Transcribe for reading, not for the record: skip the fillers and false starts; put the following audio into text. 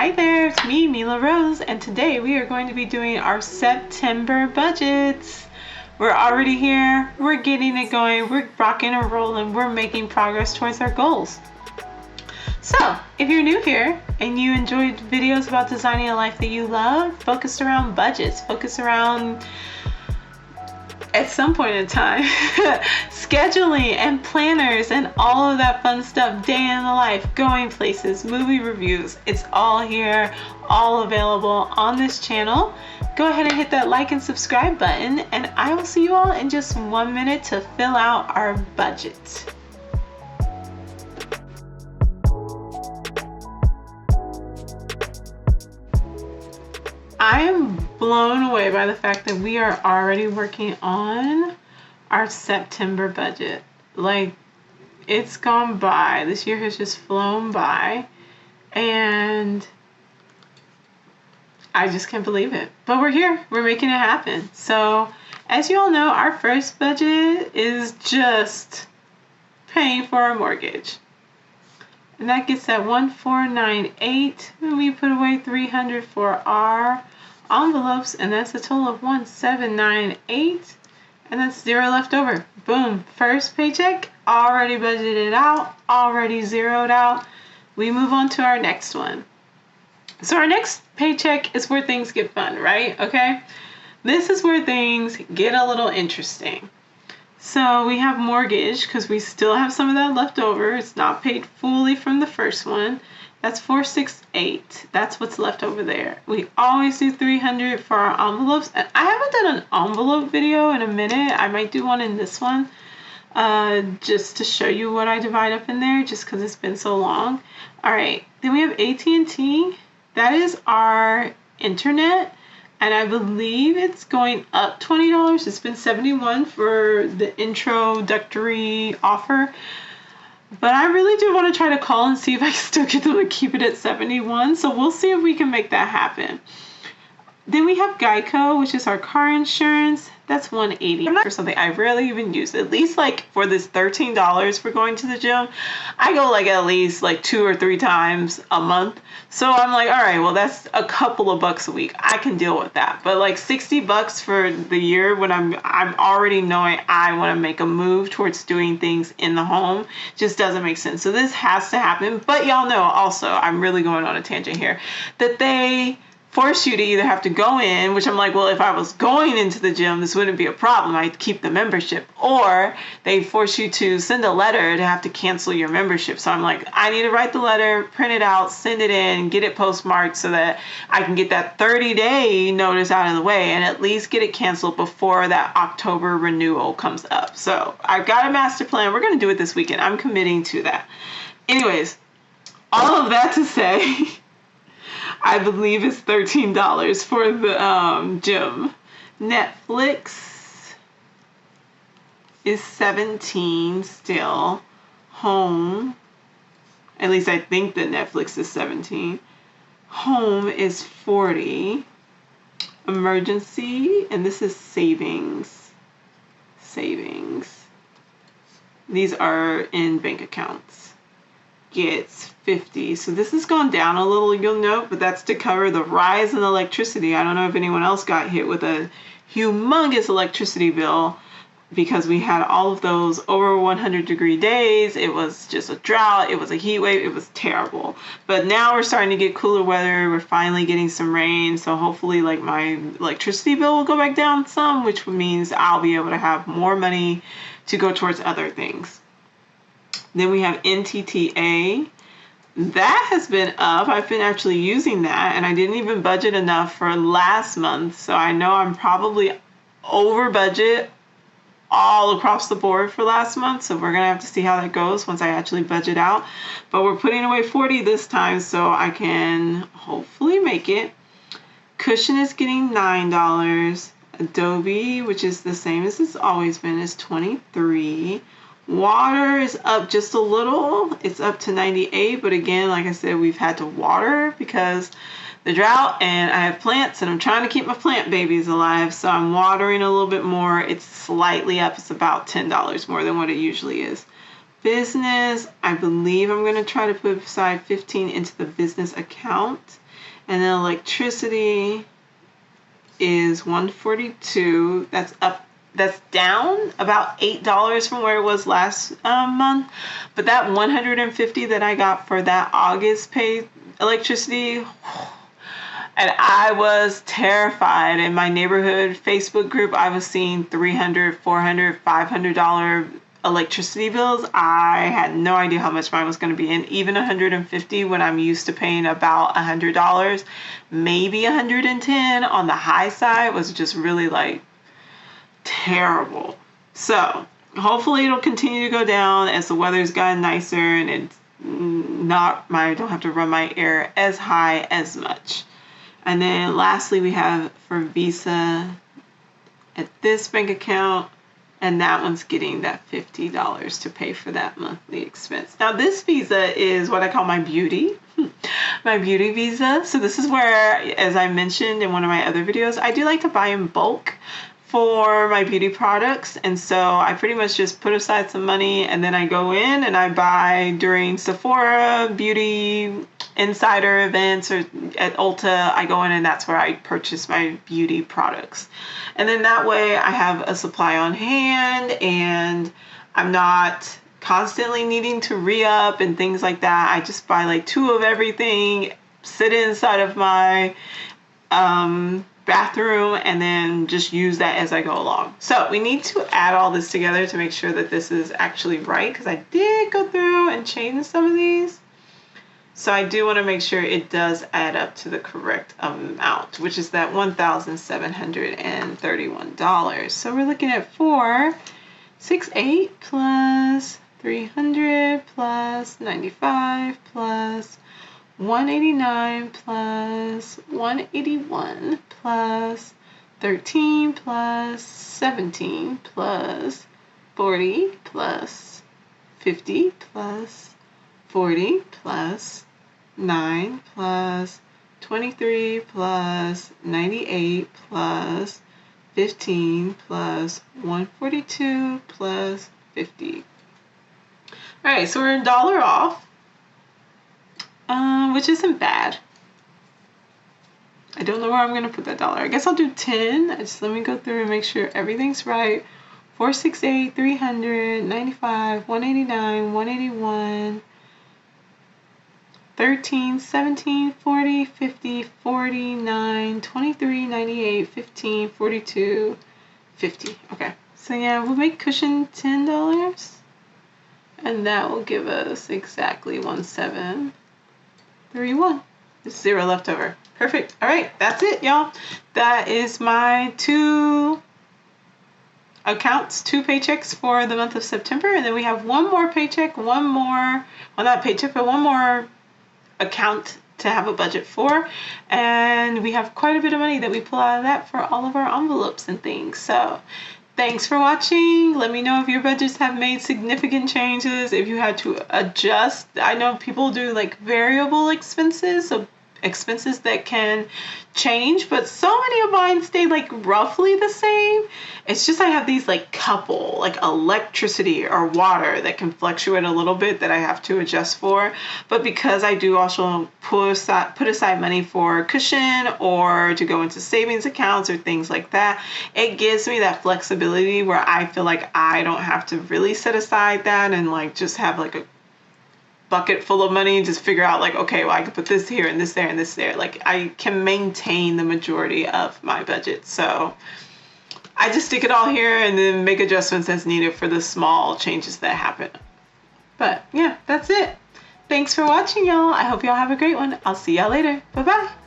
Hi there, it's me, Mila Rose, and today we are going to be doing our September budgets. We're already here, we're getting it going, we're rocking and rolling, we're making progress towards our goals. So, if you're new here and you enjoyed videos about designing a life that you love, focused around budgets, focused around, at some point in time, scheduling and planners and all of that fun stuff, day in the life, going places, movie reviews, it's all here, all available on this channel. Go ahead and hit that like and subscribe button, and I will see you all in just 1 minute to fill out our budget. I am blown away by the fact that we are already working on our September budget. Like, it's gone by. This year has just flown by, and I just can't believe it. But we're here. We're making it happen. So, as you all know, our first budget is just paying for our mortgage. And that gets at 1498, and we put away $300 for our envelopes, and that's a total of 1798, and that's zero left over. Boom, first paycheck already budgeted out, already zeroed out. We move on to our next one. So our next paycheck is where things get fun, right? Okay, this is where things get a little interesting. So we have mortgage, because we still have some of that left over. It's not paid fully from the first one. That's 468. That's what's left over there. We always do 300 for our envelopes. And I haven't done an envelope video in a minute. I might do one in this one, just to show you what I divide up in there, just because it's been so long. All right. Then we have AT&T. That is our internet. And I believe it's going up $20. It's been $71 for the introductory offer. But I really do want to try to call and see if I can still get them to keep it at $71. So we'll see if we can make that happen. Then we have Geico, which is our car insurance. That's $180 for something I rarely even use. At least like for this $13 for going to the gym, I go like at least like 2 or 3 times a month. So I'm like, all right, well, that's a couple of bucks a week. I can deal with that. But like $60 for the year, when I'm already knowing I want to make a move towards doing things in the home, just doesn't make sense. So this has to happen. But y'all know also, I'm really going on a tangent here, that they force you to either have to go in, which I'm like, well, if I was going into the gym, this wouldn't be a problem. I'd keep the membership. Or they force you to send a letter to have to cancel your membership. So I'm like, I need to write the letter, print it out, send it in, get it postmarked so that I can get that 30-day notice out of the way and at least get it canceled before that October renewal comes up. So I've got a master plan. We're going to do it this weekend. I'm committing to that. Anyways, all of that to say, I believe it's $13 for the gym. Netflix is $17 still. Home, at least I think that Netflix is $17. Home is $40. Emergency, and this is savings. These are in bank accounts. Gets $50. So this has gone down a little, you'll note, but that's to cover the rise in electricity. I don't know if anyone else got hit with a humongous electricity bill because we had all of those over 100-degree days. It was just a drought. It was a heat wave. It was terrible. But now we're starting to get cooler weather. We're finally getting some rain. So hopefully like my electricity bill will go back down some, which means I'll be able to have more money to go towards other things. Then we have NTTA. That has been up. I've been actually using that, and I didn't even budget enough for last month. So I know I'm probably over budget all across the board for last month. So we're going to have to see how that goes once I actually budget out. But we're putting away $40 this time, so I can hopefully make it. Cushion is getting $9. Adobe, which is the same as it's always been, is $23. Water is up just a little. It's up to $98, but again, like I said, we've had to water because the drought, and I have plants, and I'm trying to keep my plant babies alive, so I'm watering a little bit more. It's slightly up. It's about $10 more than what it usually is. Business, I believe I'm going to try to put aside $15 into the business account. And then electricity is $142. That's down about $8 from where it was last month. But that $150 that I got for that August paid electricity, and I was terrified. In my neighborhood Facebook group, I was seeing $300, $400, $500 electricity bills. I had no idea how much mine was going to be, and even $150 when I'm used to paying about $100, maybe $110 on the high side, was just really like terrible. So hopefully it'll continue to go down as the weather's gotten nicer and it's I don't have to run my air as high as much. And then lastly, we have for Visa at this bank account, and that one's getting that $50 to pay for that monthly expense. Now this Visa is what I call my beauty, my beauty Visa. So this is where, as I mentioned in one of my other videos, I do like to buy in bulk for my beauty products. And so I pretty much just put aside some money, and then I go in and I buy during Sephora, Beauty Insider events, or at Ulta. I go in and that's where I purchase my beauty products. And then that way I have a supply on hand, and I'm not constantly needing to re-up and things like that. I just buy like 2 of everything, sit inside of my bathroom, and then just use that as I go along. So we need to add all this together to make sure that this is actually right, because I did go through and change some of these. So I do want to make sure it does add up to the correct amount, which is that $1,731. So we're looking at 468 plus 300 plus 95 plus 189 plus 181 plus 13 plus 17 plus 40 plus 50 plus 40 plus 9 plus 23 plus 98 plus 15 plus 142 plus 50. All right, so we're $1 off, which isn't bad. I don't know where I'm going to put that dollar. I guess I'll do 10. Let me go through and make sure everything's right. 468, 300, 95, 189, 181, 13, 17, 40, 50, 49, 23, 98, 15, 42, 50. Okay, so yeah, we'll make cushion $10, and that will give us exactly 1731. There's 0 left over. Perfect. All right, that's it, y'all. That is my 2 accounts, 2 paychecks for the month of September, and then we have one more paycheck, one more account to have a budget for, and we have quite a bit of money that we pull out of that for all of our envelopes and things. So thanks for watching. Let me know if your budgets have made significant changes, if you had to adjust. I know people do like variable expenses, so expenses that can change, but so many of mine stay like roughly the same. It's just I have these like couple, like electricity or water, that can fluctuate a little bit that I have to adjust for. But because I do also put aside money for cushion or to go into savings accounts or things like that, it gives me that flexibility where I feel like I don't have to really set aside that and like just have like a bucket full of money and just figure out like, okay, well, I can put this here and this there and this there. Like I can maintain the majority of my budget. So I just stick it all here and then make adjustments as needed for the small changes that happen. But yeah, that's it. Thanks for watching, y'all. I hope y'all have a great one. I'll see y'all later. Bye-bye.